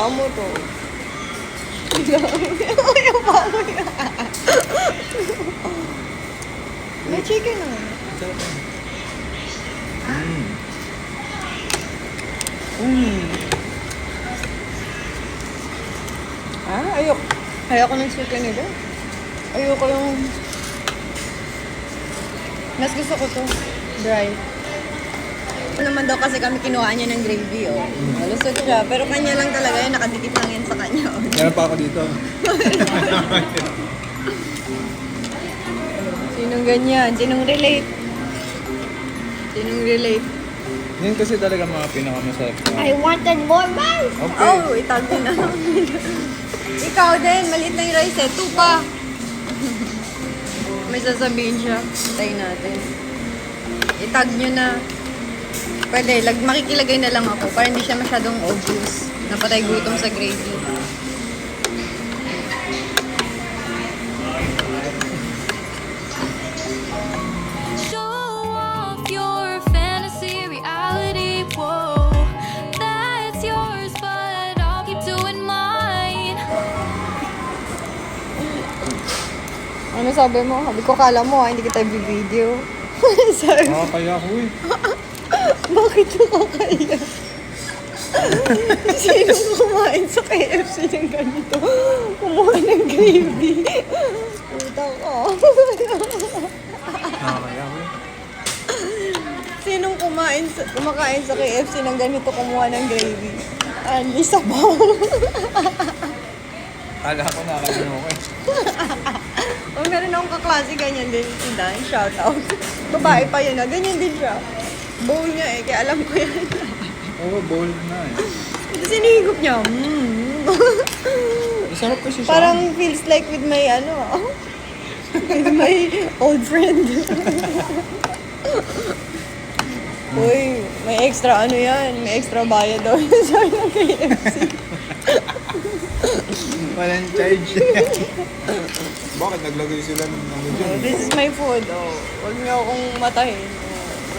Bilaan mo to. Bilaan mo. Ay, ang bago yan. May chicken na. Ayoko ng chicken nila. Ayoko yung... Mas gusto ko to. Dry. Naman daw kasi kami kinuha niya ng gravy, oh. Malusog siya. Pero kanya lang talaga yun. Nakadikit lang yan sa kanya, oh. Meron pa ako dito. Sinong ganyan? Sinong relate? Sinong relate? Yan kasi talaga mga pinakamasarap na. I wanted more rice. Okay. Oh, itag din na. Ikaw din, maliit na yung rice eh. Tupa. May sasabihin siya. Tayo natin. Itag nyo na. Pwede, makikilagay na lang ako para hindi siya masyadong obvious. Napatay gutom sa gravy. Show off your fantasy reality. Whoa, that's yours, but I'll keep doing mine. Ano sabi mo? Sabi ko, kala mo hindi kita video. Sabi mo, Kaya ako eh. bakit nakakaya? Sinong kumain sa KFC ng ganito? Kumuha ng gravy. Puta ko. Nakakaya ako eh. Sinong kumakain sa KFC ng ganito kumuha ng gravy? Ali, sabaw. Kala ko nakakaya ako eh. Oh, meron akong kaklase, ganyan din. Si Dan, shout out. Babae pa yun, ganyan din siya. Bowl niya eh, kaya alam ko yan. Oo, bold na eh. Tapos sinihigop niya, Masarap kasi siya. Parang feels like with my, with my old friend. Uy, may extra yan, may extra bayad daw yun sa ng KFC. Walang charge. Bakit naglagay sila ng ano dyan? This is my food, Huwag niyo akong matahin.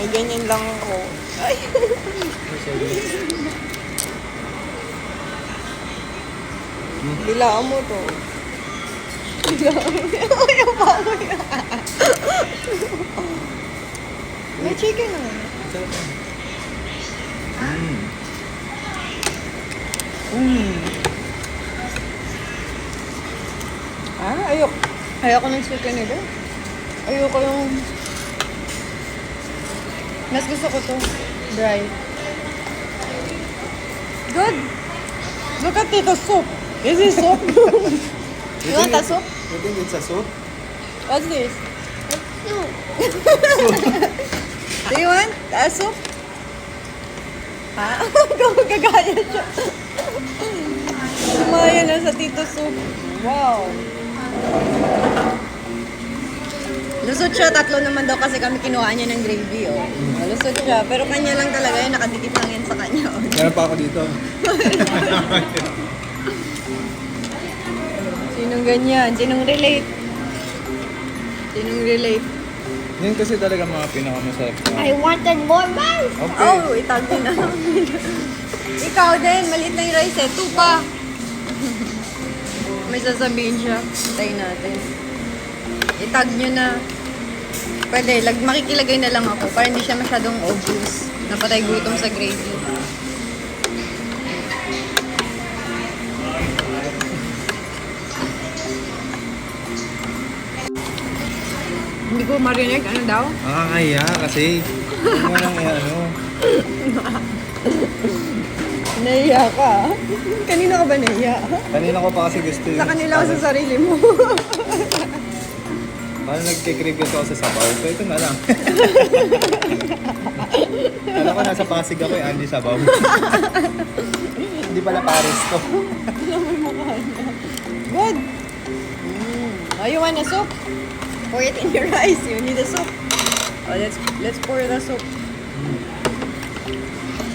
May ganyan lang ako. Ay. Bilaan mo to. Bilaan mo. Ay, ang bago yan. May chicken na. Ayoko ng chicken nila. Ayoko yung... Mas gusto ko to. Dry. Good. Look at Tito's soup. This is soup. You want a soup? You think it's a soup? What's this? Do you want a soup? Ha? Gagaya siya. Sumaya na sa Tito's soup. Wow. Lusot siya, 3 naman daw kasi kami kinuha niya ng gravy, oh. Lusot siya, pero kanya lang talaga yun, nakadikit lang yan sa kanya, oh. Meron pa ako dito. Sinong ganyan? Sinong relate? Sinong relate? Yan kasi talaga mga pinakamasarap na. I wanted more rice. Okay. Oh, itag din na. Ikaw din, maliit na yung rice eh. Tupa. May sasabihin siya. Tayo natin. Itag nyo na. Pwede, makikilagay na lang ako para hindi siya masyadong obvious. Napatay gutom sa gravy. Hindi ko marinig. Ano daw? Nakakaya kasi. Huwag mo nang ano. Nahiya ka. Kanina ka ba nahiya? Kanina ko pa kasi gusto yun. Sa kanila o sa sarili mo? Parang nagkikrave kasi ako sa sabaw. So ito na lang. Alam ko nasa Pasig ako eh, hindi sabaw. Hindi pala Paris to. Good. Oh, you want a soup? Pour it in your rice. You need a soup. Oh, let's pour the soup.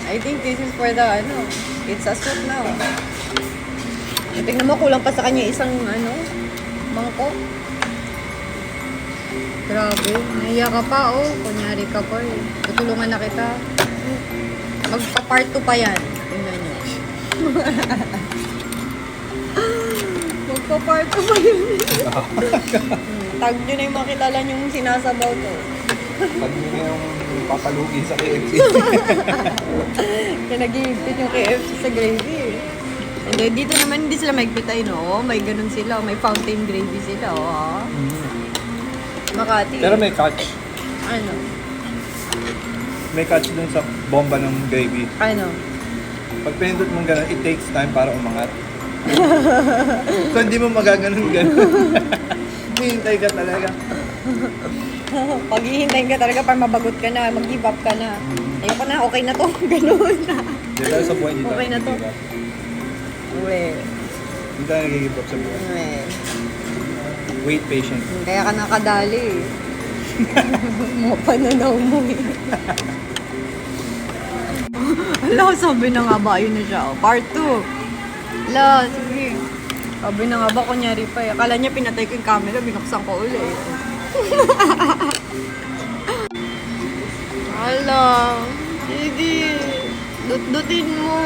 I think this is for the it's a soup now. Tingnan mo, kulang pa sa kanya isang mangkok. Grabe, nahiya ka pa, kunyari ka pa eh. Tutulungan na kita. Magpa-part 2 pa yan. Tingnan nyo. Pa-part 2 pa yun. Tag nyo na yung makilala yung sinasabaw to. Pag nyo na yung papalugi sa KFC. Kaya nag-iipit yung KFC sa gravy. And then, dito naman hindi sila magpitay, no? May ganun sila. May fountain gravy sila, oh. Makati. Pero may catch. Ano? May catch dun sa bomba ng gravy. Ano? Pag pinindot mong gano'n, it takes time para umangat. So hindi mo magaganon-ganon. Hihintay ka talaga. Pag hihintayin ka talaga para mabagot ka na, mag-give up ka na. Ayoko na, okay na to. Ganun na. Di tayo sa buhay dito. Okay na to. Uwe. Hindi tayo nag-give up sa buhay. Uwe. Wait patient. Kaya ka nakadali. Mga pananaw mo eh. Ala, sabi na nga ba, yun na siya. Oh, part 2. Ala, sige. Sabi na nga ba, kunyari pa eh. Akala niya pinatay ko yung camera, binuksan ko ulit. Ala, sige. Dut-dutin mo.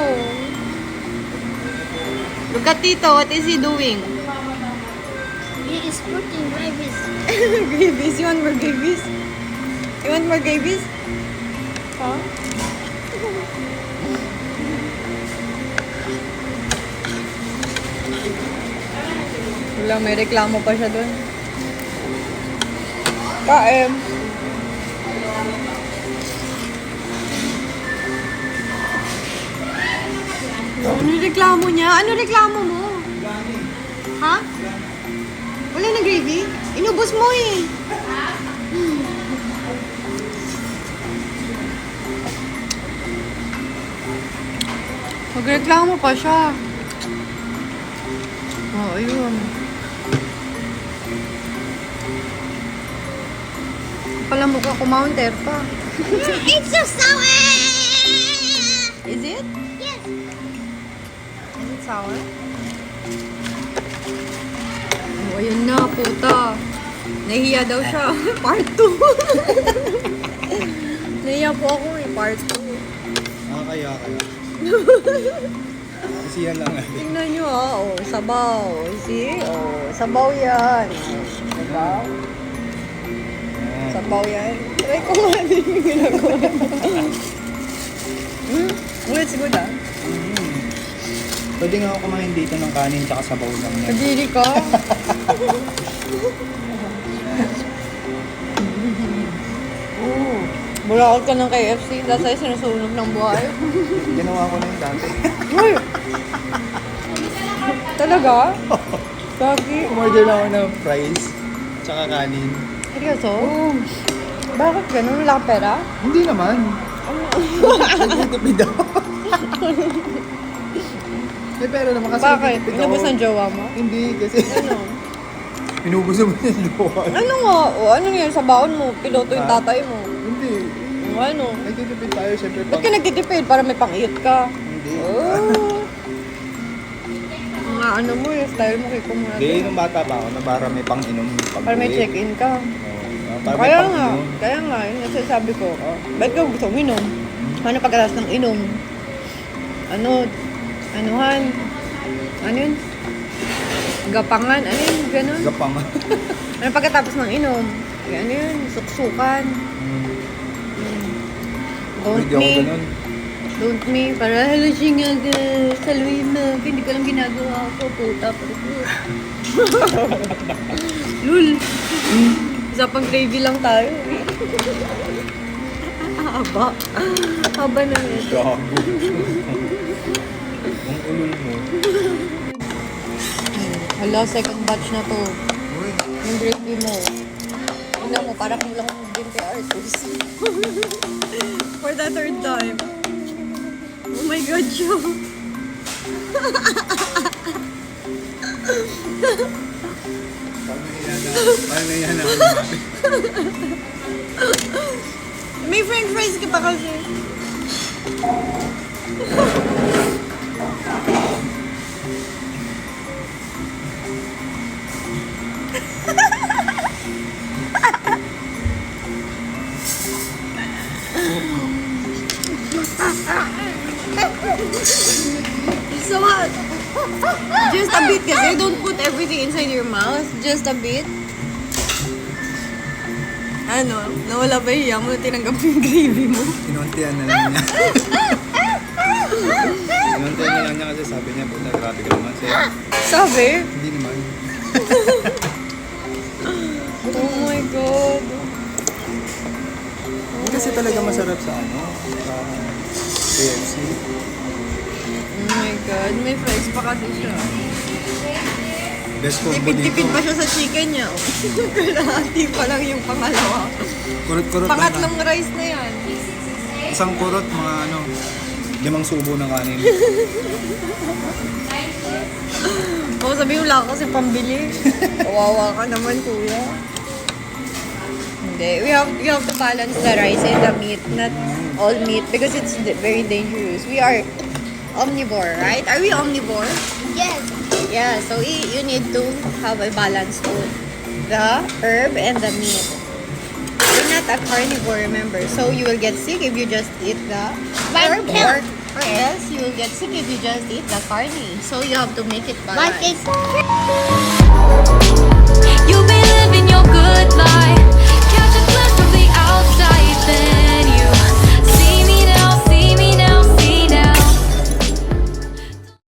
Look at Tito, what is he doing? He is putting rabies. Gravies? You want more gravies? You want more gravies? Huh? Wala, may reklamo pa siya dun. Kaem. Ano reklamo niya? Ano reklamo mo? Ha? Wala na gravy? Inubos mo eh. Magreklamo pa siya. Oh, ayun. Pala mukha kumounter pa. It's so sour! Is it? Yes. Is it sour? Oh, ayun na, puta. Nahiya daw siya. Part 2. Nahiya po ako eh, part 2. Kaya. Kasi yan lang natin. Tingnan nyo ah, oh, sabaw. See? Oh, sabaw yan. Oh, sabaw. Sabaw yan. Try ko nga din yung ginagawa. It's good ah. Pwede nga ako kumain dito ng kanin tsaka sabaw lang yan. Kadiri ka. Bulakot ka ng KFC, dahil sa'yo sinusunog ng buhay. Ginawa ko na yung dati. Uy! Talaga? Gagi. Umorder lang ako ng fries tsaka kanin. Seryoso? Bakit ganun? Wala kang pera? Hindi naman. Nagtitipid ako. Eh, pero naman kasi Bakit? nagtitipid ako. Inubos ng jowa mo? Hindi, kasi Ano? inubos naman yung luwa. Ano nga? O ano yan sa baon mo? Piloto yung tatay mo. Hindi. O ano? Nagtitipid tayo, syempre Ba't ka nagtitipid? Para may pang-iyot ka. Hindi. Oh. Mga ano mo, yung style mo kay kumura. Hindi, nung bata pa ako, nabara may pang-inom. Para may check-in ka. Para may Kaya nga, pang-inom. yun yung sasabi ko. Ba't ka gusto uminom? Ano pagkatapos ng inom? Anuhan? Ano yun? Gapangan? Ano yun? Ganon? Gapang. Ano pagkatapos ng inom? Ano yun? Suksukan? Don't Hindi ako me. ganun. Don't me. Para halasing nga saluhin mo. Hindi ko lang ginagawa ko. Puta. Lul. Isa pang gravy lang tayo. Haba. Haba na ito. Gago. Ang ulul mo. Hala, second batch na to. Uy, Yung gravy mo. Tingnan mo, parang kulang ng 20 artos. For the third time. Oh my God, Joe. paano yan ako namin? May french fries ka pa kasi. So what? Just a bit kasi. Don't put everything inside your mouth. Just a bit. Ano? Nawala ba yung hiya mo? Tinanggap mo yung gravy mo? Kinuntian na lang niya. Kinuntian na lang niya kasi sabi niya, puta, grabe ka naman siya. Sabi? Hindi naman. Oh my God. Hindi kasi talaga masarap sa ano, sa KFC. Oh my God. May flex pa kasi siya. Best combo dito. Tipid-tipid pa siya sa chicken niya. Kalahati pa lang yung pangalawa. Kurot-kurot lang. Pangatlong rice na yan. Isang kurot, mga ano, 5 subo ng kanin. Oo, sabi mo lang kasi pambili. Kawawa ka naman, kuya. Hindi. You have to balance the rice and the meat. Not all meat because it's very dangerous. We are omnivore, right? Are we omnivore? Yes. Yeah, so you need to have a balanced food. The herb and the meat. You're not a carnivore, remember. So you will get sick if you just eat the herb or else you will get sick if you just eat the carne. So you have to make it But balanced. it's You've been